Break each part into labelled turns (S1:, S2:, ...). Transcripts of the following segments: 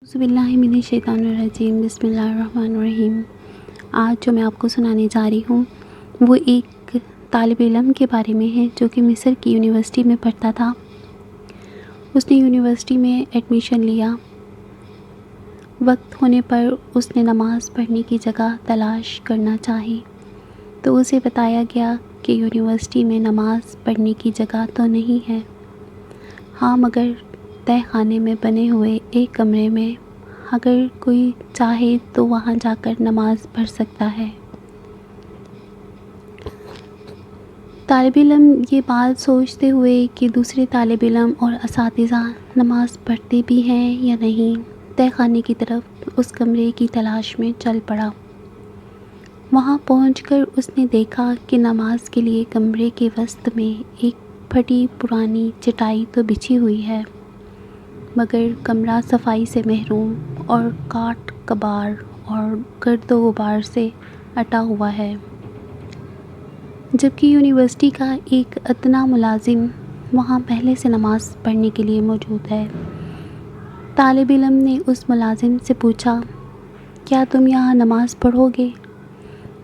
S1: बिस्मिल्लाहिमिनश्शैतानिर्रजीम बिस्मिल्लाहिर्रहमानिर्रहीम। आज जो मैं आपको सुनाने जा रही हूँ वो एक तालिब इल्म के बारे में है जो कि मिस्र की यूनिवर्सिटी में पढ़ता था। उसने यूनिवर्सिटी में एडमिशन लिया। वक्त होने पर उसने नमाज़ पढ़ने की जगह तलाश करना चाही तो उसे बताया गया कि यूनिवर्सिटी में नमाज़ पढ़ने की जगह तो नहीं है, हाँ मगर तय खाने में बने हुए एक कमरे में अगर कोई चाहे तो वहाँ जाकर नमाज़ पढ़ सकता है। तालिब इल्म ये बात सोचते हुए कि दूसरे तालिब इल्म और असातिज़ा नमाज़ पढ़ते भी हैं या नहीं, तय खाने की तरफ उस कमरे की तलाश में चल पड़ा। वहाँ पहुंचकर उसने देखा कि नमाज के लिए कमरे के वसत में एक फटी पुरानी चटाई तो बिछी हुई है, मगर कमरा सफाई से महरूम और काट कबार और गर्दो गुबार से अटा हुआ है। जबकि यूनिवर्सिटी का एक अदना मुलाजिम वहाँ पहले से नमाज़ पढ़ने के लिए मौजूद है। तालिब इल्म ने उस मुलाजिम से पूछा, क्या तुम यहाँ नमाज़ पढ़ोगे?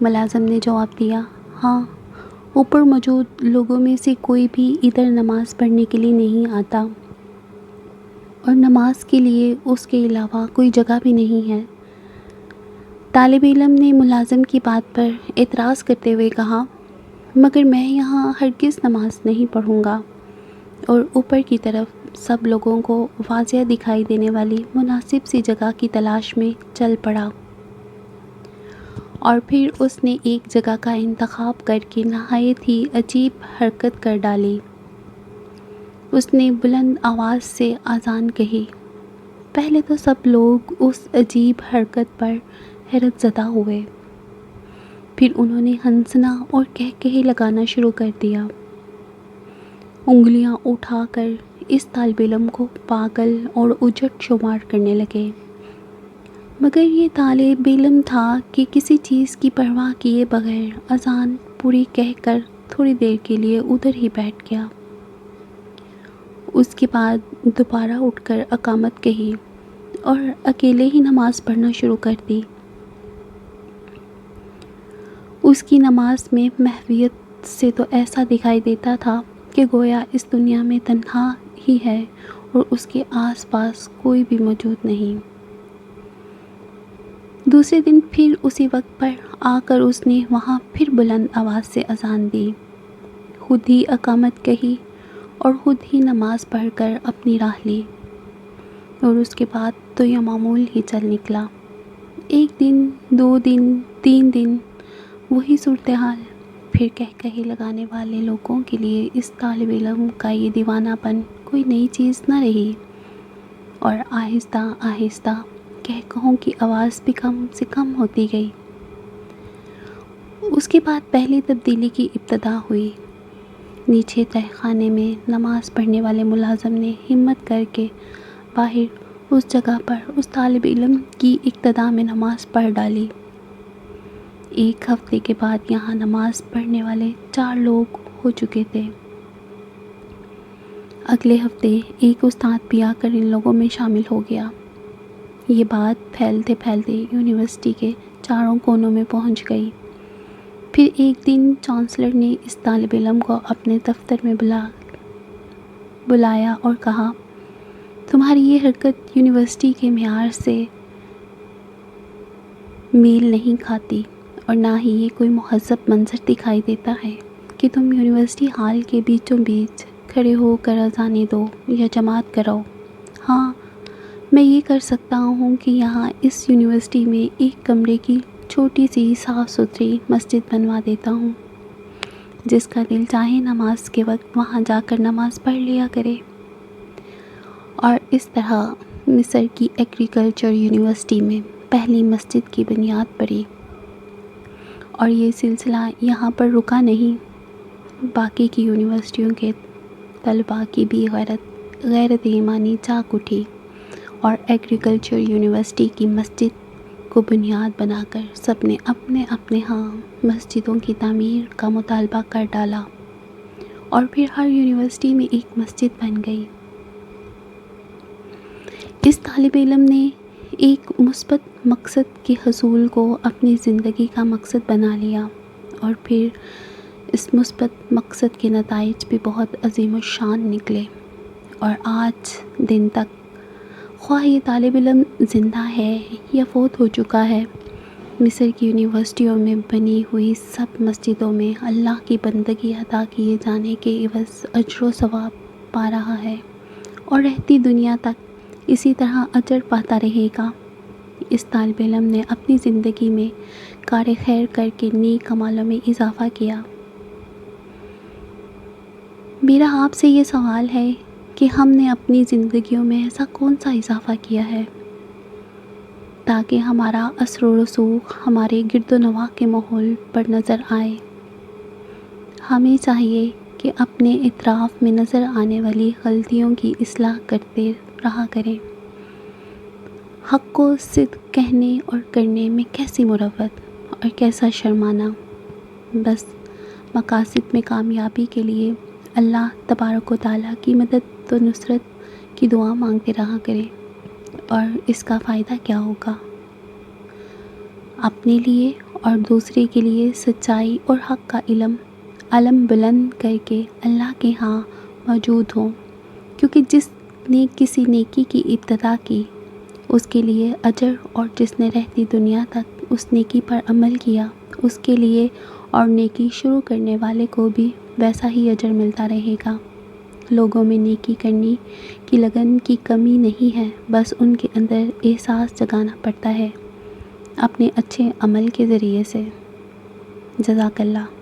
S1: मुलाजिम ने जवाब दिया, हाँ, ऊपर मौजूद लोगों में से कोई भी इधर नमाज़ पढ़ने के लिए नहीं आता और नमाज के लिए उसके अलावा कोई जगह भी नहीं है। तालिब इल्म ने मुलाजिम की बात पर एतराज़ करते हुए कहा, मगर मैं यहाँ हरगिज़ नमाज नहीं पढ़ूँगा, और ऊपर की तरफ सब लोगों को वाज़िह दिखाई देने वाली मुनासिब सी जगह की तलाश में चल पड़ा। और फिर उसने एक जगह का इंतखाब करके नहायत ही अजीब हरकत कर डाली। उसने बुलंद आवाज़ से अज़ान कही। पहले तो सब लोग उस अजीब हरकत पर हैरत ज़दा हुए, फिर उन्होंने हंसना और कहकहे लगाना शुरू कर दिया। उंगलियां उठाकर इस तालिब इल्म को पागल और उजट शुमार करने लगे, मगर ये तालिब इल्म था कि किसी चीज़ की परवाह किए बगैर अज़ान पूरी कहकर थोड़ी देर के लिए उधर ही बैठ गया। उसके बाद दोबारा उठकर अकामत कही और अकेले ही नमाज़ पढ़ना शुरू कर दी। उसकी नमाज में महवियत से तो ऐसा दिखाई देता था कि गोया इस दुनिया में तन्हा ही है और उसके आसपास कोई भी मौजूद नहीं। दूसरे दिन फिर उसी वक्त पर आकर उसने वहाँ फिर बुलंद आवाज़ से अज़ान दी, खुद ही अकामत कही और खुद ही नमाज़ पढ़कर अपनी राह ली, और उसके बाद तो यह मामूल ही चल निकला। एक दिन, 2 दिन, 3 दिन वही सूरत हाल। फिर कहकहे लगाने वाले लोगों के लिए इस तालिब इल्म का ये दीवानापन कोई नई चीज़ न रही, और आहिस्ता आहिस्ता कहकहों की आवाज़ भी कम से कम होती गई। उसके बाद पहली तब्दीली की इब्तिदा हुई। नीचे तहखाने में नमाज़ पढ़ने वाले मुलाज़िम ने हिम्मत करके बाहर उस जगह पर उस तालिब इल्म की इब्तिदा में नमाज़ पढ़ डाली। एक हफ्ते के बाद यहाँ नमाज़ पढ़ने वाले 4 लोग हो चुके थे। अगले हफ्ते एक उस्ताद भी आकर इन लोगों में शामिल हो गया। ये बात फैलते फैलते यूनिवर्सिटी के चारों कोनों में पहुँच गई। फिर एक दिन चांसलर ने इस तालिब इल्म को अपने दफ्तर में बुलाया और कहा, तुम्हारी ये हरकत यूनिवर्सिटी के मेयार से मेल नहीं खाती और ना ही ये कोई मुहज़्ज़ब मंज़र दिखाई देता है कि तुम यूनिवर्सिटी हाल के बीचों बीच खड़े होकर अज़ानें दो या जमात कराओ। हाँ, मैं ये कर सकता हूँ कि यहाँ इस यूनिवर्सिटी में एक कमरे की छोटी सी साफ़ सुथरी मस्जिद बनवा देता हूँ, जिसका दिल चाहे नमाज के वक्त वहाँ जाकर नमाज़ पढ़ लिया करे। और इस तरह मिस्र की एग्रीकल्चर यूनिवर्सिटी में पहली मस्जिद की बुनियाद पड़ी। और ये सिलसिला यहाँ पर रुका नहीं, बाकी की यूनिवर्सिटियों के तलबा की भी गैरत ईमानी जाग उठी और एग्रीकल्चर यूनिवर्सिटी की मस्जिद को बुनियाद बनाकर सब ने अपने अपने यहाँ मस्जिदों की तामीर का मुतालबा कर डाला, और फिर हर यूनिवर्सिटी में एक मस्जिद बन गई। इस तालिब इल्म ने ایک مثبت مقصد کے حصول کو اپنی زندگی کا مقصد بنا لیا، اور پھر اس مثبت مقصد کے نتائج بھی بہت عظیم الشان نکلے، اور آج دن تک خواہ یہ طالب علم زندہ ہے یا فوت ہو چکا ہے، مصر کی یونیورسٹیوں میں بنی ہوئی سب مسجدوں میں اللہ کی بندگی ادا کیے جانے کے عوض اجر و ثواب پا رہا ہے، اور رہتی دنیا تک اسی طرح اجر پاتا رہے گا۔ اس طالب علم نے اپنی زندگی میں کار خیر کر کے نیک اعمالوں میں اضافہ کیا۔ میرا آپ سے یہ سوال ہے کہ ہم نے اپنی زندگیوں میں ایسا کون سا اضافہ کیا ہے تاکہ ہمارا اثر و رسوخ ہمارے گرد و نواح کے ماحول پر نظر آئے۔ ہمیں چاہیے کہ اپنے اطراف میں نظر آنے والی غلطیوں کی اصلاح کرتے رہا کریں۔ حق کو صدق کہنے اور کرنے میں کیسی مروت اور کیسا شرمانا، بس مقاصد میں کامیابی کے لیے اللہ تبارک و تعالیٰ کی مدد و نصرت کی دعا مانگتے رہا کریں، اور اس کا فائدہ کیا ہوگا؟ اپنے لیے اور دوسرے کے لیے سچائی اور حق کا علم بلند کر کے اللہ کے ہاں موجود ہوں، کیونکہ جس نے کسی نیکی کی ابتدا کی اس کے لیے اجر، اور جس نے رہتی دنیا تک اس نیکی پر عمل کیا اس کے لیے اور نیکی شروع کرنے والے کو بھی ویسا ہی اجر ملتا رہے گا۔ لوگوں میں نیکی کرنے کی لگن کی کمی نہیں ہے، بس ان کے اندر احساس جگانا پڑتا ہے اپنے اچھے عمل کے ذریعے سے۔ جزاک اللہ۔